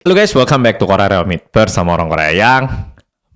Halo guys, welcome back to Korea Real Meet bersama orang Korea yang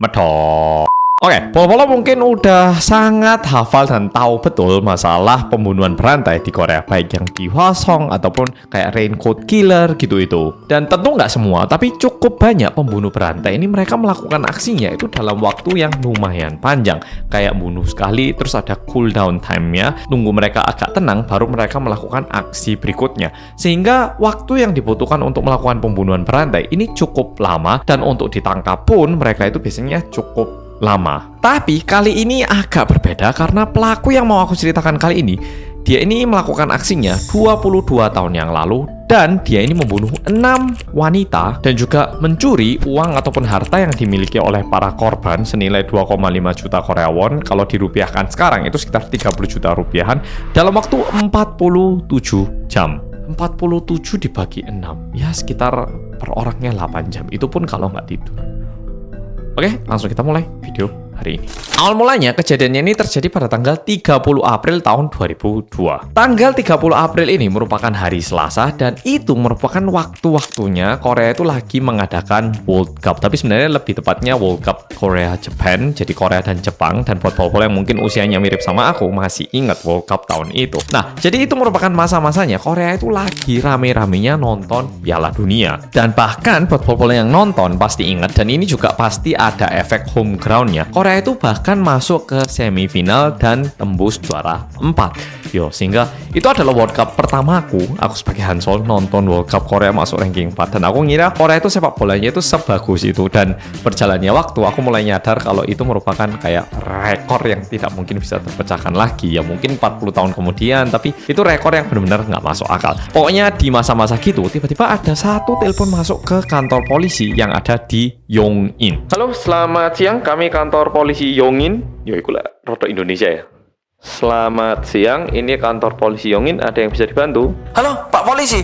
medok. Oke, Polo mungkin udah sangat hafal dan tahu betul masalah pembunuhan berantai di Korea, baik yang di Hwasong ataupun kayak Raincoat Killer gitu itu. Dan tentu nggak semua, tapi cukup banyak pembunuh berantai ini mereka melakukan aksinya itu dalam waktu yang lumayan panjang. Kayak bunuh sekali, terus ada cooldown time-nya, nunggu mereka agak tenang, baru mereka melakukan aksi berikutnya. Sehingga waktu yang dibutuhkan untuk melakukan pembunuhan berantai ini cukup lama, dan untuk ditangkap pun mereka itu biasanya cukup lama. Tapi kali ini agak berbeda karena pelaku yang mau aku ceritakan kali ini, dia ini melakukan aksinya 22 tahun yang lalu dan dia ini membunuh 6 wanita dan juga mencuri uang ataupun harta yang dimiliki oleh para korban senilai 2,5 juta Korea won. Kalau dirupiahkan sekarang itu sekitar 30 juta rupiahan dalam waktu 47 jam. 47 dibagi 6 ya sekitar per orangnya 8 jam, itu pun kalau nggak tidur. Oke, langsung kita mulai video hari ini. Awal mulanya kejadiannya ini terjadi pada tanggal 30 April tahun 2002. Tanggal 30 April ini merupakan hari Selasa dan itu merupakan waktu-waktunya Korea itu lagi mengadakan World Cup. Tapi sebenarnya lebih tepatnya World Cup Korea Japan, jadi Korea dan Jepang. Dan buat pol-pol yang mungkin usianya mirip sama aku masih ingat World Cup tahun itu. Nah, jadi itu merupakan masa-masanya Korea itu lagi rame-ramenya nonton Piala Dunia. Dan bahkan buat pol-pol yang nonton pasti ingat, dan ini juga pasti ada efek home ground-nya. Korea itu bahkan masuk ke semifinal dan tembus juara 4. Sehingga itu adalah World Cup pertamaku. Aku sebagai Hansol nonton World Cup Korea masuk ranking 4. Dan aku ngira Korea itu sepak bolanya itu sebagus itu. Dan berjalannya waktu aku mulai nyadar kalau itu merupakan kayak rekor yang tidak mungkin bisa terpecahkan lagi. Ya mungkin 40 tahun kemudian, tapi itu rekor yang benar-benar nggak masuk akal. Pokoknya di masa-masa gitu tiba-tiba ada satu telepon masuk ke kantor polisi yang ada di Yongin. Halo, selamat siang. Kami kantor polisi Yongin. Yo, ikulah rodo Indonesia ya. Selamat siang, ini kantor polisi Yongin. Ada yang bisa dibantu? Halo Pak Polisi,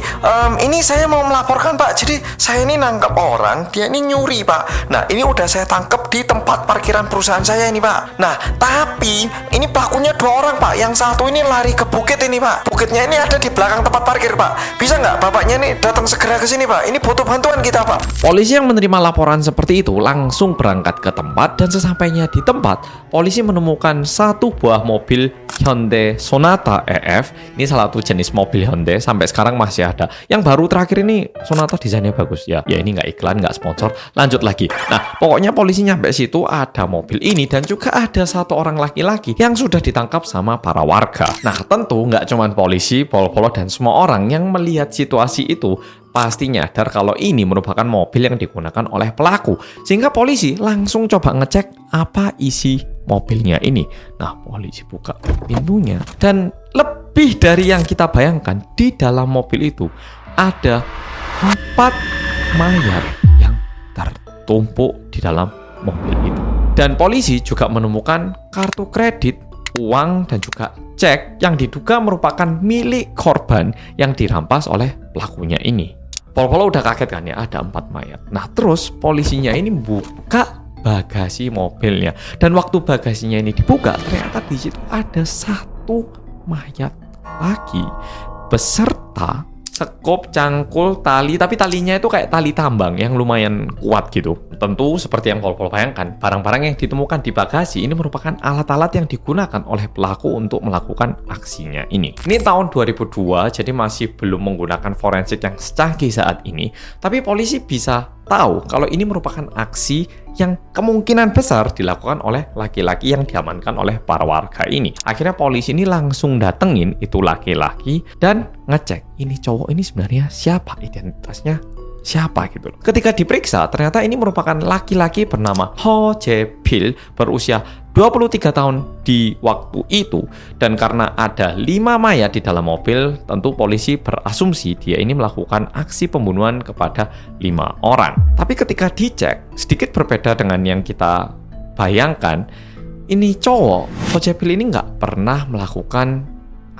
ini saya mau melaporkan Pak. Jadi saya ini nangkap orang, dia ini nyuri Pak. Nah ini udah saya tangkap di tempat parkiran perusahaan saya ini Pak. Nah tapi ini pelakunya 2 orang Pak. Yang satu ini lari ke bukit ini Pak. Bukitnya ini ada di belakang tempat parkir Pak. Bisa nggak bapaknya nih datang segera ke sini Pak? Ini butuh bantuan kita Pak. Polisi yang menerima laporan seperti itu langsung berangkat ke tempat, dan sesampainya di tempat, polisi menemukan satu buah mobil Hyundai Sonata EF. Ini salah satu jenis mobil Hyundai, sampai sekarang masih ada. Yang baru terakhir ini Sonata desainnya bagus ya. Ya ini nggak iklan, nggak sponsor. Lanjut lagi. Nah pokoknya polisi nyampe situ ada mobil ini dan juga ada satu orang laki-laki yang sudah ditangkap sama para warga. Nah tentu nggak cuma polisi, pol-polo dan semua orang yang melihat situasi itu pasti nyadar kalau ini merupakan mobil yang digunakan oleh pelaku. Sehingga polisi langsung coba ngecek apa isi mobilnya ini. Nah, polisi buka pintunya dan lebih dari yang kita bayangkan, di dalam mobil itu ada 4 mayat yang tertumpuk di dalam mobil itu. Dan polisi juga menemukan kartu kredit, uang, dan juga cek yang diduga merupakan milik korban yang dirampas oleh pelakunya ini. Pol-polo udah kaget kan ya, ada 4 mayat. Nah terus polisinya ini buka bagasi mobilnya, dan waktu bagasinya ini dibuka ternyata di situ ada 1 mayat lagi beserta sekop, cangkul, tali, tapi talinya itu kayak tali tambang yang lumayan kuat gitu. Tentu seperti yang pol-pol bayangkan, barang-barang yang ditemukan di bagasi ini merupakan alat-alat yang digunakan oleh pelaku untuk melakukan aksinya ini. Ini tahun 2002, jadi masih belum menggunakan forensik yang secanggih saat ini, tapi polisi bisa tahu kalau ini merupakan aksi yang kemungkinan besar dilakukan oleh laki-laki yang diamankan oleh para warga ini. Akhirnya polisi ini langsung datengin itu laki-laki dan ngecek ini cowok ini sebenarnya siapa, identitasnya siapa gitu loh. Ketika diperiksa ternyata ini merupakan laki-laki bernama Ho Jae-pil berusia 23 tahun di waktu itu, dan karena ada 5 mayat di dalam mobil, tentu polisi berasumsi dia ini melakukan aksi pembunuhan kepada 5 orang. Tapi ketika dicek sedikit berbeda dengan yang kita bayangkan. Ini cowok, Ho Jae-pil ini nggak pernah melakukan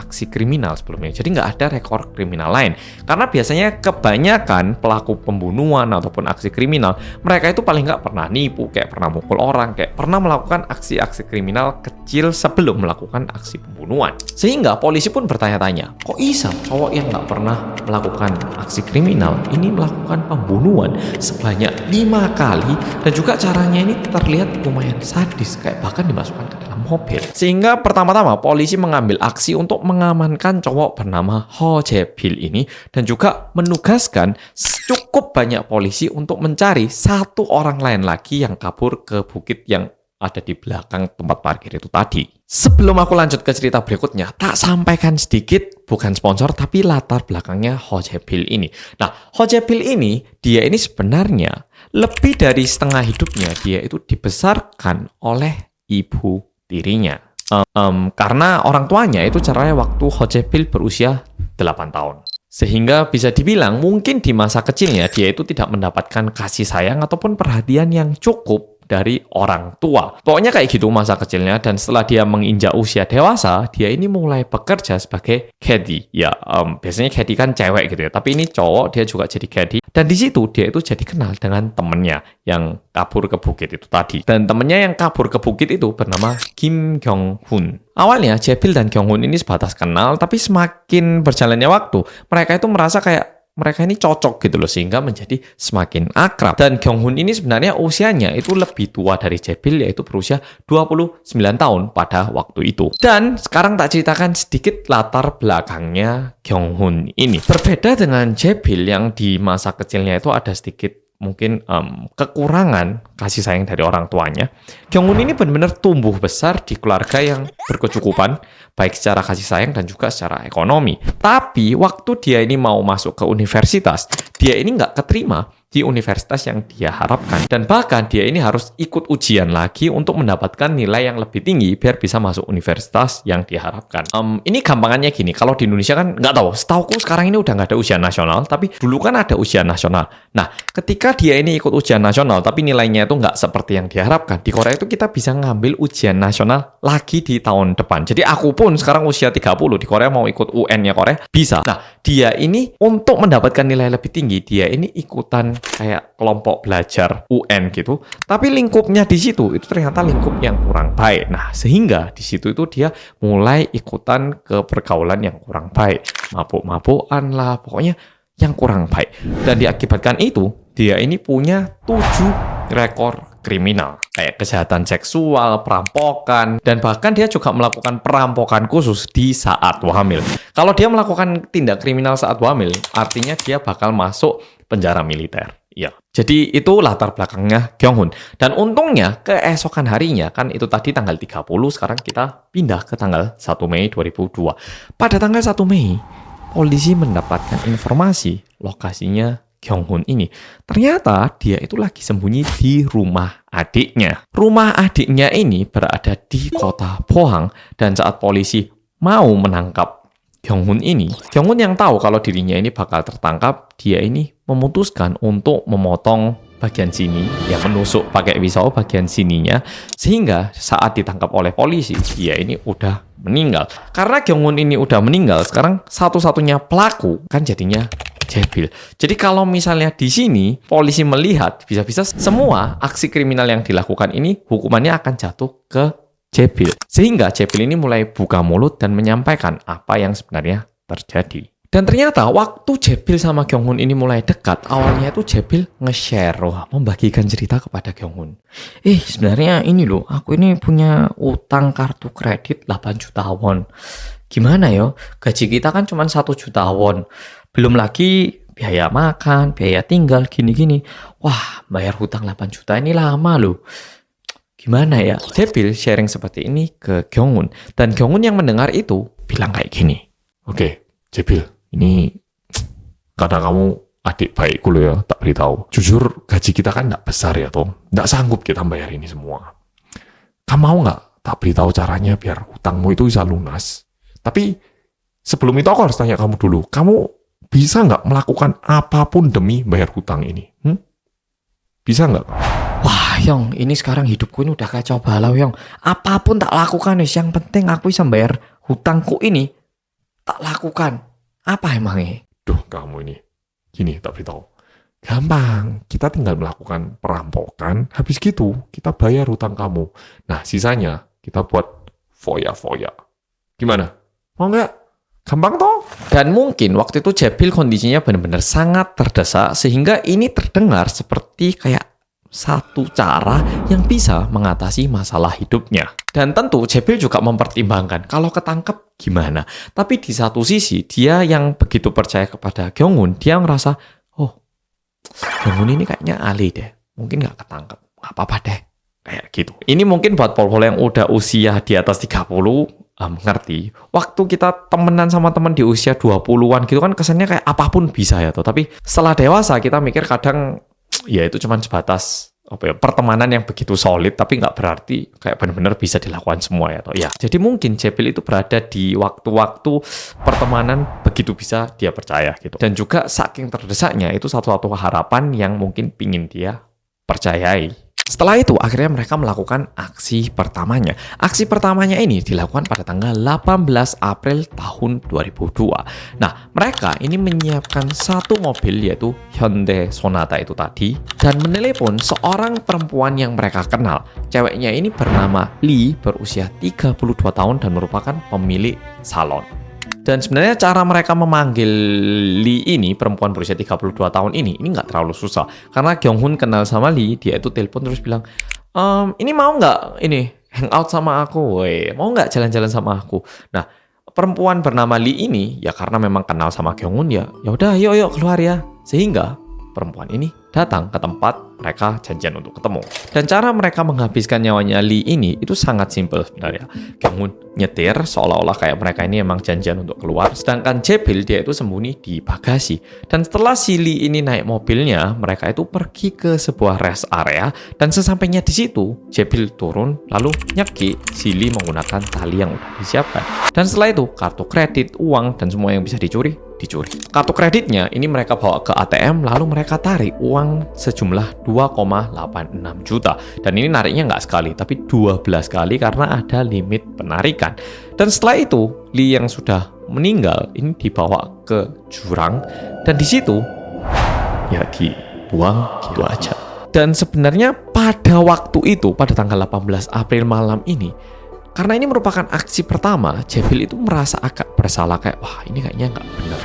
aksi kriminal sebelumnya. Jadi nggak ada rekor kriminal lain. Karena biasanya kebanyakan pelaku pembunuhan ataupun aksi kriminal, mereka itu paling nggak pernah nipu, kayak pernah mukul orang, kayak pernah melakukan aksi-aksi kriminal kecil sebelum melakukan aksi pembunuhan. Sehingga polisi pun bertanya-tanya, kok bisa cowok yang nggak pernah melakukan aksi kriminal ini melakukan pembunuhan sebanyak 5 kali, dan juga caranya ini terlihat lumayan sadis, kayak bahkan dimasukkan ke dalam mobil. Sehingga pertama-tama polisi mengambil aksi untuk mengamankan cowok bernama Ho Jae-bil ini, dan juga menugaskan cukup banyak polisi untuk mencari satu orang lain lagi yang kabur ke bukit yang ada di belakang tempat parkir itu tadi. Sebelum aku lanjut ke cerita berikutnya, tak sampaikan sedikit, bukan sponsor, tapi latar belakangnya Ho Jae-bil ini. Nah, Ho Jae-bil ini, dia ini sebenarnya lebih dari setengah hidupnya, dia itu dibesarkan oleh ibu tirinya. Karena orang tuanya itu cerai waktu Ho Jae-bil berusia 8 tahun. Sehingga bisa dibilang mungkin di masa kecilnya dia itu tidak mendapatkan kasih sayang ataupun perhatian yang cukup dari orang tua. Pokoknya kayak gitu masa kecilnya, dan setelah dia menginjak usia dewasa, dia ini mulai bekerja sebagai caddy. Ya, biasanya caddy kan cewek gitu ya, tapi ini cowok, dia juga jadi caddy. Dan di situ dia itu jadi kenal dengan temennya yang kabur ke bukit itu tadi. Dan temennya yang kabur ke bukit itu bernama Kim Kyung-hun. Awalnya Jae-bil dan Kyung-hun ini sebatas kenal, tapi semakin berjalannya waktu, mereka itu merasa kayak mereka ini cocok gitu loh, sehingga menjadi semakin akrab. Dan Kyung-hun ini sebenarnya usianya itu lebih tua dari Jae-bil, yaitu berusia 29 tahun pada waktu itu. Dan sekarang tak ceritakan sedikit latar belakangnya Kyung-hun ini. Berbeda dengan Jae-bil yang di masa kecilnya itu ada sedikit mungkin kekurangan kasih sayang dari orang tuanya, Kyung-hun ini benar-benar tumbuh besar di keluarga yang berkecukupan, baik secara kasih sayang dan juga secara ekonomi. Tapi waktu dia ini mau masuk ke universitas, dia ini nggak keterima di universitas yang dia harapkan. Dan bahkan dia ini harus ikut ujian lagi untuk mendapatkan nilai yang lebih tinggi biar bisa masuk universitas yang diharapkan. Ini gampangannya gini, kalau di Indonesia kan nggak tahu, setauku sekarang ini udah nggak ada ujian nasional, tapi dulu kan ada ujian nasional. Nah, ketika dia ini ikut ujian nasional, tapi nilainya itu nggak seperti yang diharapkan, di Korea itu kita bisa ngambil ujian nasional lagi di tahun depan. Jadi aku pun sekarang usia 30, di Korea mau ikut UN-nya Korea, bisa. Nah, dia ini untuk mendapatkan nilai lebih tinggi, dia ini ikutan kayak kelompok belajar UN gitu, tapi lingkupnya di situ itu ternyata lingkup yang kurang baik. Nah, sehingga di situ itu dia mulai ikutan ke pergaulan yang kurang baik, mabuk-mabukan lah, pokoknya yang kurang baik. Dan diakibatkan itu, dia ini punya 7 rekor kriminal, kayak kejahatan seksual, perampokan, dan bahkan dia juga melakukan perampokan khusus di saat hamil. Kalau dia melakukan tindak kriminal saat hamil, artinya dia bakal masuk penjara militer. Ya, jadi itu latar belakangnya Kyung-hun. Dan untungnya keesokan harinya, kan itu tadi tanggal 30, sekarang kita pindah ke tanggal 1 Mei 2002. Pada tanggal 1 Mei, polisi mendapatkan informasi lokasinya Kyung-hun ini. Ternyata dia itu lagi sembunyi di rumah adiknya. Rumah adiknya ini berada di kota Pohang, dan saat polisi mau menangkap Kyung-hun ini, Kyung-hun yang tahu kalau dirinya ini bakal tertangkap, dia ini memutuskan untuk memotong bagian sini, ya menusuk pakai pisau bagian sininya, sehingga saat ditangkap oleh polisi, dia ini udah meninggal. Karena Kyung-hun ini udah meninggal, sekarang satu-satunya pelaku kan jadinya Jae-bil. Jadi kalau misalnya di sini polisi melihat, bisa-bisa semua aksi kriminal yang dilakukan ini hukumannya akan jatuh ke Jae-bil. Sehingga Jae-bil ini mulai buka mulut dan menyampaikan apa yang sebenarnya terjadi. Dan ternyata waktu Jae-bil sama Kyung-hun ini mulai dekat, awalnya itu Jae-bil nge-share, membagikan cerita kepada Kyung-hun. Sebenarnya ini loh, aku ini punya utang kartu kredit 8 juta won. Gimana yo? Gaji kita kan cuma 1 juta won. Belum lagi biaya makan, biaya tinggal, gini-gini. Wah, bayar hutang 8 juta ini lama loh. Gimana ya? Jae-bil sharing seperti ini ke Kyung-hun. Dan Kyung-hun yang mendengar itu bilang kayak gini. Oke, Jae-bil, ini karena kamu adik baikku loh ya, tak beritahu. Jujur, gaji kita kan nggak besar ya, toh. Nggak sanggup kita bayar ini semua. Kamu mau nggak tak beritahu caranya biar hutangmu itu bisa lunas? Tapi sebelum itu aku harus tanya kamu dulu. Kamu bisa nggak melakukan apapun demi bayar hutang ini? Bisa nggak? Wah, Yong, ini sekarang hidupku ini udah kacau balau, Yong. Apapun tak lakukan, yang penting aku bisa bayar hutangku ini. tak lakukan. Apa emangnya? Duh, kamu ini. Gini, tak beritahu. Gampang, kita tinggal melakukan perampokan, habis gitu kita bayar hutang kamu. Nah, sisanya kita buat foya-foya. Gimana? Mau nggak? Gampang toh? Dan mungkin waktu itu Jebil kondisinya benar-benar sangat terdesak sehingga ini terdengar seperti kayak satu cara yang bisa mengatasi masalah hidupnya. Dan tentu Jebil juga mempertimbangkan kalau ketangkep gimana. Tapi di satu sisi dia yang begitu percaya kepada Gyeongun, dia ngerasa, oh Gyeongun ini kayaknya alih deh. Mungkin nggak ketangkep. Nggak apa-apa deh. Kayak gitu. Ini mungkin buat pol-pol yang udah usia di atas 30, ngerti. Waktu kita temenan sama temen di usia 20-an gitu kan kesannya kayak apapun bisa ya tuh. Tapi setelah dewasa kita mikir kadang ya itu cuma sebatas pertemanan yang begitu solid tapi nggak berarti kayak benar-benar bisa dilakukan semua ya toh. Ya. Jadi mungkin Jebil itu berada di waktu-waktu pertemanan begitu bisa dia percaya gitu. Dan juga saking terdesaknya itu satu-satu harapan yang mungkin pingin dia percayai. Setelah itu, akhirnya mereka melakukan aksi pertamanya. Aksi pertamanya ini dilakukan pada tanggal 18 April tahun 2002. Nah, mereka ini menyiapkan satu mobil yaitu Hyundai Sonata itu tadi dan menelepon seorang perempuan yang mereka kenal. Ceweknya ini bernama Lee, berusia 32 tahun dan merupakan pemilik salon. Dan sebenarnya cara mereka memanggil Lee ini, perempuan berusia 32 tahun ini nggak terlalu susah. Karena Gyeongun kenal sama Lee, dia itu telepon terus bilang, ini mau nggak ini hangout sama aku, mau nggak jalan-jalan sama aku. Nah, perempuan bernama Lee ini, ya karena memang kenal sama Gyeongun ya udah yuk keluar ya. Sehingga perempuan ini datang ke tempat mereka janjian untuk ketemu. Dan cara mereka menghabiskan nyawanya Lee ini itu sangat simpel sebenarnya. Gyeongun nyetir seolah-olah kayak mereka ini emang janjian untuk keluar, sedangkan Jebil dia itu sembunyi di bagasi. Dan setelah si Lee ini naik mobilnya, mereka itu pergi ke sebuah rest area dan sesampainya di situ, Jebil turun lalu nyeki si Lee menggunakan tali yang udah disiapkan. Dan setelah itu kartu kredit, uang dan semua yang bisa dicuri. Kartu kreditnya ini mereka bawa ke ATM lalu mereka tarik uang sejumlah 2,86 juta. Dan ini nariknya nggak sekali, tapi 12 kali karena ada limit penarikan. Dan setelah itu, Lee yang sudah meninggal ini dibawa ke jurang dan di situ ya dibuang gitu aja. Dan sebenarnya pada waktu itu, pada tanggal 18 April malam ini, karena ini merupakan aksi pertama, Jebil itu merasa agak bersalah kayak, wah ini kayaknya nggak benar.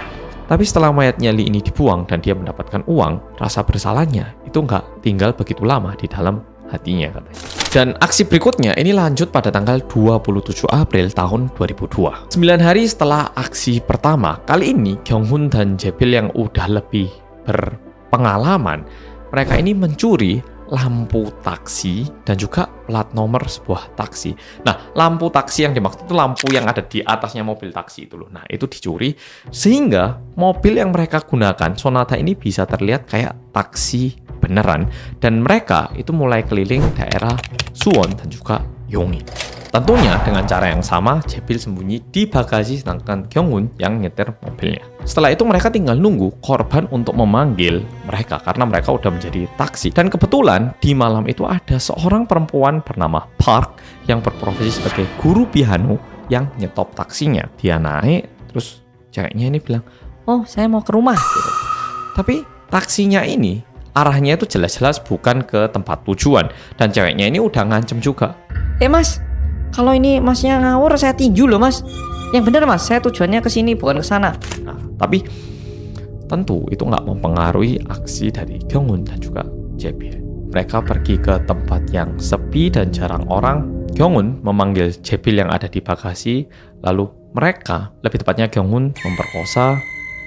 Tapi setelah mayatnya Lee ini dibuang dan dia mendapatkan uang, rasa bersalahnya itu nggak tinggal begitu lama di dalam hatinya katanya. Dan aksi berikutnya ini lanjut pada tanggal 27 April tahun 2002. 9 hari setelah aksi pertama, kali ini Gyeongun dan Jebil yang udah lebih berpengalaman, mereka ini mencuri lampu taksi dan juga plat nomor sebuah taksi. Nah, lampu taksi yang dimaksud itu lampu yang ada di atasnya mobil taksi itu loh. Nah, itu dicuri sehingga mobil yang mereka gunakan Sonata ini bisa terlihat kayak taksi beneran dan mereka itu mulai keliling daerah Suwon dan juga Yonggi. Tentunya dengan cara yang sama, Jebil sembunyi di bagasi sedangkan Gyeongun yang nyetir mobilnya. Setelah itu mereka tinggal nunggu korban untuk memanggil mereka karena mereka udah menjadi taksi. Dan kebetulan di malam itu ada seorang perempuan bernama Park yang berprofesi sebagai guru piano yang nyetop taksinya. Dia naik, terus ceweknya ini bilang, oh saya mau ke rumah. Gitu. Tapi taksinya ini arahnya itu jelas-jelas bukan ke tempat tujuan. Dan ceweknya ini udah ngancem juga. Mas, kalau ini masnya ngawur saya tinju loh mas. Yang bener mas, saya tujuannya ke sini bukan ke sana. Nah, tapi tentu itu nggak mempengaruhi aksi dari Gyeongun dan juga Jebil. Mereka pergi ke tempat yang sepi dan jarang orang. Gyeongun memanggil Jebil yang ada di bagasi. Lalu mereka, lebih tepatnya Gyeongun memperkosa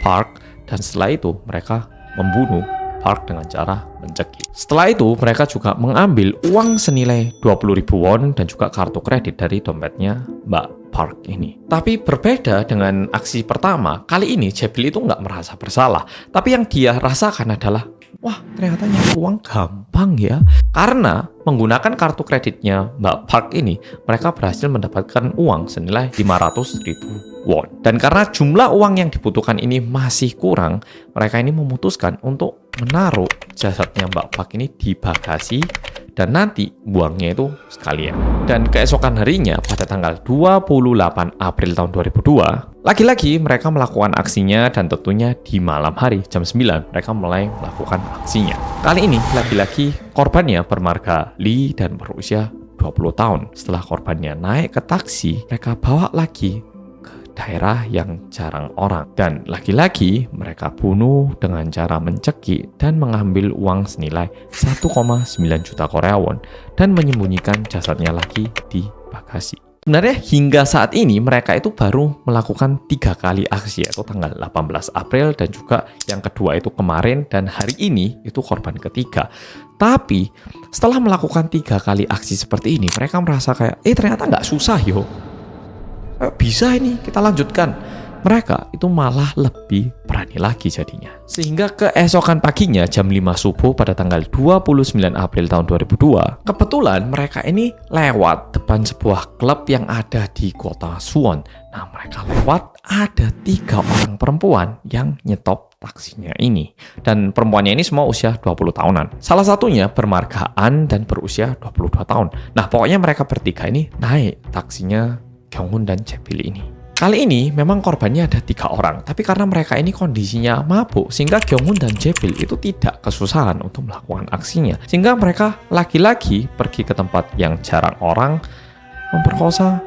Park. Dan setelah itu mereka membunuh Park dengan cara mencekik. Setelah itu, mereka juga mengambil uang senilai 20.000 won dan juga kartu kredit dari dompetnya Mbak Park ini. Tapi berbeda dengan aksi pertama, kali ini Jebil itu nggak merasa bersalah. Tapi yang dia rasakan adalah, wah ternyata nyari uang gampang ya. Karena menggunakan kartu kreditnya Mbak Park ini, mereka berhasil mendapatkan uang senilai 500.000 won. Dan karena jumlah uang yang dibutuhkan ini masih kurang, mereka ini memutuskan untuk menaruh jasadnya Mbak Park ini di bagasi dan nanti buangnya itu sekalian. Dan keesokan harinya pada tanggal 28 April tahun 2002, lagi-lagi mereka melakukan aksinya dan tentunya di malam hari jam 9 mereka mulai melakukan aksinya. Kali ini lagi-lagi korbannya bermarga Lee dan berusia 20 tahun. Setelah korbannya naik ke taksi, mereka bawa lagi daerah yang jarang orang. Dan lagi-lagi mereka bunuh dengan cara mencekik dan mengambil uang senilai 1,9 juta Korea won dan menyembunyikan jasadnya lagi di bagasi. Sebenarnya hingga saat ini mereka itu baru melakukan 3 kali aksi, yaitu tanggal 18 April dan juga yang kedua itu kemarin, dan hari ini itu korban ketiga. Tapi setelah melakukan 3 kali aksi seperti ini, mereka merasa kayak ternyata nggak susah yo. Bisa ini kita lanjutkan. Mereka itu malah lebih berani lagi jadinya. Sehingga keesokan paginya jam 5 subuh pada tanggal 29 April tahun 2002, kebetulan mereka ini lewat depan sebuah klub yang ada di kota Suwon. Nah, mereka lewat, ada 3 orang perempuan yang nyetop taksinya ini. Dan perempuannya ini semua usia 20 tahunan. Salah satunya bermarga An dan berusia 22 tahun. Nah, pokoknya mereka bertiga ini naik taksinya Kyung-hun dan Jae-bil ini. Kali ini memang korbannya ada 3 orang, tapi karena mereka ini kondisinya mabuk, sehingga Kyung-hun dan Jae-bil itu tidak kesusahan untuk melakukan aksinya. Sehingga mereka lagi-lagi pergi ke tempat yang jarang orang, memperkosa,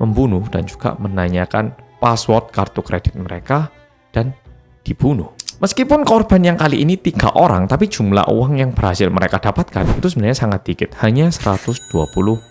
membunuh, dan juga menanyakan password kartu kredit mereka, dan dibunuh. Meskipun korban yang kali ini 3 orang, tapi jumlah uang yang berhasil mereka dapatkan itu sebenarnya sangat dikit, hanya 120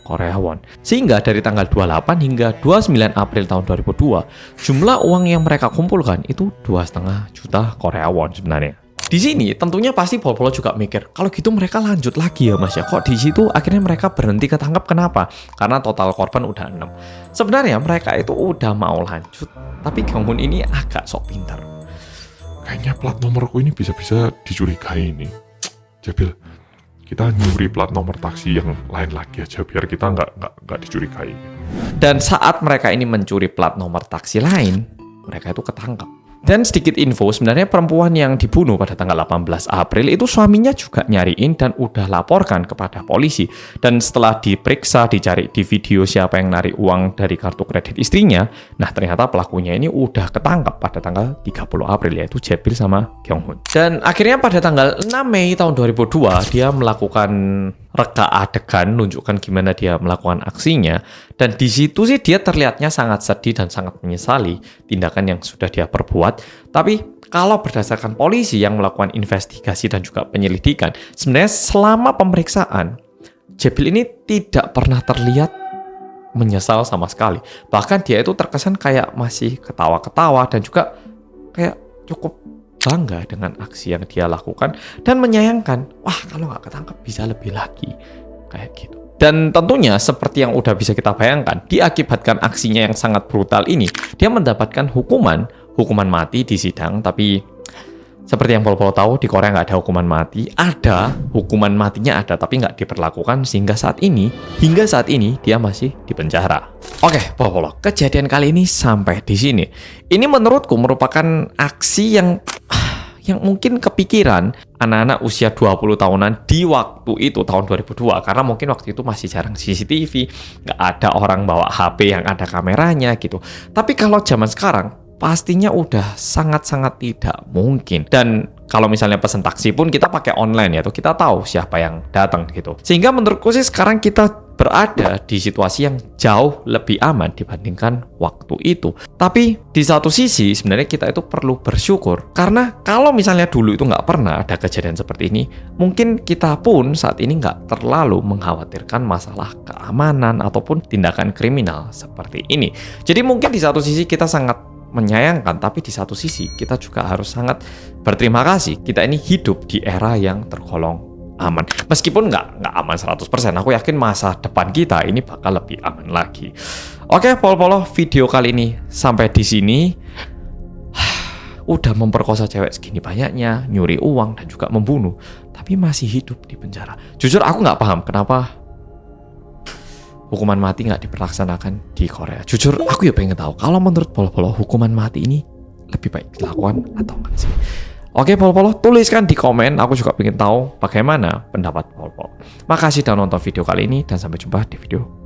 Korea won. Sehingga dari tanggal 28 hingga 29 April tahun 2002, jumlah uang yang mereka kumpulkan itu 2,5 juta Korea won sebenarnya. Di sini tentunya pasti Polo juga mikir, kalau gitu mereka lanjut lagi ya mas ya. Kok di situ akhirnya mereka berhenti ketangkap, kenapa? Karena total korban udah 6. Sebenarnya mereka itu udah mau lanjut, tapi Kyung-hun ini agak sok pintar. Kayaknya plat nomorku ini bisa-bisa dicurigai nih. Jabil, kita nyuri plat nomor taksi yang lain lagi aja biar kita nggak dicurigai. Dan saat mereka ini mencuri plat nomor taksi lain, mereka itu ketangkap. Dan sedikit info, sebenarnya perempuan yang dibunuh pada tanggal 18 April itu suaminya juga nyariin dan udah laporkan kepada polisi. Dan setelah diperiksa, dicari di video siapa yang narik uang dari kartu kredit istrinya, nah ternyata pelakunya ini udah ketangkap pada tanggal 30 April, yaitu Jae-bil sama Kyung-hun. Dan akhirnya pada tanggal 6 Mei tahun 2002, dia melakukan reka adegan, nunjukkan gimana dia melakukan aksinya. Dan di situ sih dia terlihatnya sangat sedih dan sangat menyesali tindakan yang sudah dia perbuat. Tapi kalau berdasarkan polisi yang melakukan investigasi dan juga penyelidikan, sebenarnya selama pemeriksaan, Jae-bil ini tidak pernah terlihat menyesal sama sekali. Bahkan dia itu terkesan kayak masih ketawa-ketawa dan juga kayak cukup bangga dengan aksi yang dia lakukan dan menyayangkan, wah kalau nggak ketangkep bisa lebih lagi, kayak gitu. Dan tentunya seperti yang udah bisa kita bayangkan, diakibatkan aksinya yang sangat brutal ini, dia mendapatkan hukuman mati di sidang. Tapi seperti yang Polo tahu, di Korea nggak ada hukuman mati. Ada, hukuman matinya ada, tapi nggak diberlakukan hingga saat ini dia masih di penjara. Oke, Polo, kejadian kali ini sampai di sini. Ini menurutku merupakan aksi yang mungkin kepikiran anak-anak usia 20 tahunan di waktu itu, tahun 2002. Karena mungkin waktu itu masih jarang CCTV, nggak ada orang bawa HP yang ada kameranya gitu. Tapi kalau zaman sekarang, pastinya udah sangat-sangat tidak mungkin. Dan kalau misalnya pesen taksi pun kita pakai online ya, tuh kita tahu siapa yang datang gitu. Sehingga menurutku sih sekarang kita berada di situasi yang jauh lebih aman dibandingkan waktu itu. Tapi di satu sisi sebenarnya kita itu perlu bersyukur, karena kalau misalnya dulu itu nggak pernah ada kejadian seperti ini, mungkin kita pun saat ini nggak terlalu mengkhawatirkan masalah keamanan ataupun tindakan kriminal seperti ini. Jadi mungkin di satu sisi kita sangat menyayangkan, tapi di satu sisi kita juga harus sangat berterima kasih kita ini hidup di era yang tergolong aman. Meskipun nggak aman 100%, aku yakin masa depan kita ini bakal lebih aman lagi. Oke, Polo, video kali ini sampai di sini. Udah memperkosa cewek segini banyaknya, nyuri uang dan juga membunuh, tapi masih hidup di penjara. Jujur aku nggak paham kenapa hukuman mati nggak diperlaksanakan di Korea. Jujur aku ya pengen tahu, kalau menurut Polo, hukuman mati ini lebih baik dilakukan atau enggak sih? Oke, Polo-Polo, tuliskan di komen. Aku juga pengen tahu bagaimana pendapat Polo-Polo. Makasih sudah nonton video kali ini dan sampai jumpa di video